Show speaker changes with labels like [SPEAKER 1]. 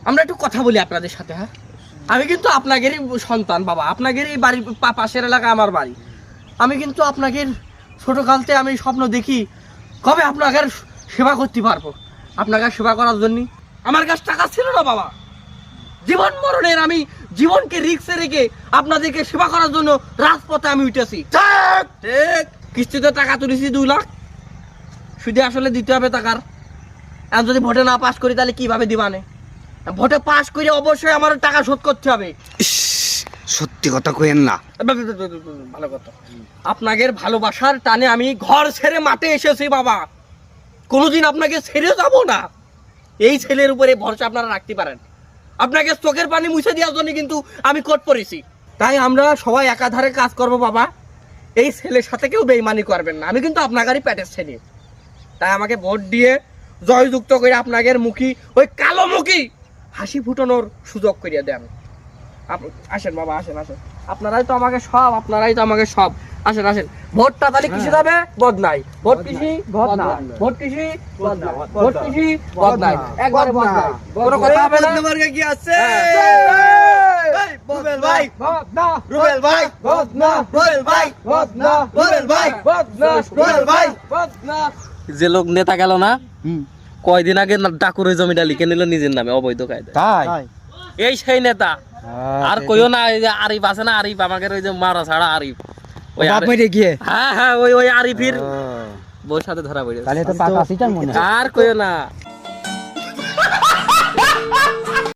[SPEAKER 1] আমরা একটু কথা বলি আপনাদের সাথে। হ্যাঁ, আমি কিন্তু আপনাদেরই সন্তান বাবা, আপনাদেরই বাড়ি, পাশের এলাকা আমার বাড়ি। আমি কিন্তু আপনাদের ছোটকালতে আমি স্বপ্ন দেখি কবে আপনাদের সেবা করতে পারবো। আপনাকে সেবা করার জন্য আমার কাছে টাকা ছিল না বাবা। জীবন মরণের আমি জীবনকে রিস্কে রেখে আপনাদেরকে সেবা করার জন্য রাজপথে আমি উঠেছি। ঠিক, কিস্তিতে টাকা তুলেছি 2 লাখ, শুধু আসলে দিতে হবে টাকার। আর যদি ভোটে না পাস করি তাহলে কিভাবে দিবানে? ভোটে পাস করে অবশ্যই আমার টাকা শোধ করতে হবে।
[SPEAKER 2] সত্যি কথা কইেন না।
[SPEAKER 1] ভালো কথা, আপনাদের ভালোবাসার টানে আমি ঘর ছেড়ে মাঠে এসেছি বাবা। কোনোদিন আপনাকে ছেড়ে যাব না, এই ছেলের উপরে ভরসা আপনারা রাখতে পারেন। আপনাকে চোখের পানি মুছে দেওয়ার জন্য কিন্তু আমি কোট পড়েছি। তাই আমরা সবাই একাধারে কাজ করব বাবা। এই ছেলের সাথে কেউ বেইমানি করবেন না, আমি কিন্তু আপনাদেরই পেটের ছেলে। তাই আমাকে ভোট দিয়ে জয়যুক্ত করে আপনাদের মুখী ওই কালো মুখী হাসি ফুটানোর সুযোগ করিয়া দেন। আসেন বাবা, আসেন আসেন, আপনারাই তো আমাকে সব, আপনারাই তো আমাকে সব। আসেন আসেন, ভোটটা তাহলে কিসে যাবে? বদনাই। ভোট কৃষি বদনাই, ভোট কৃষি বদনাই, ভোট কৃষি বদনাই, একবারে বদনাই। কোনো কথা হবে না।
[SPEAKER 2] বদনার কি আছে?
[SPEAKER 1] রুবেল ভাই
[SPEAKER 2] বদনা,
[SPEAKER 1] রুবেল ভাই
[SPEAKER 2] বদনা,
[SPEAKER 1] রুবেল ভাই
[SPEAKER 2] বদনা,
[SPEAKER 1] রুবেল ভাই
[SPEAKER 2] বদনা,
[SPEAKER 1] রুবেল ভাই।
[SPEAKER 2] বদনা।
[SPEAKER 3] যে লোক নেতা গেল না, কয়দিন আগে ডাকুরের জমিটা লিখে নিল নিজের নামে অবৈধ কায়দায়।
[SPEAKER 2] তাই
[SPEAKER 3] এই সেই নেতা। আর কইও না, এই যে আরিফ আছে না, আরিফ আমাদের ওই যে মারা ছাড়া আরিফ, ওই
[SPEAKER 2] বাপ মেরে গিয়ে
[SPEAKER 3] হ্যাঁ হ্যাঁ, ওই আরিফের বউর সাথে ধরা পড়ে।
[SPEAKER 2] তাহলে তো পাকা সিটার মনে
[SPEAKER 3] আর কইও না।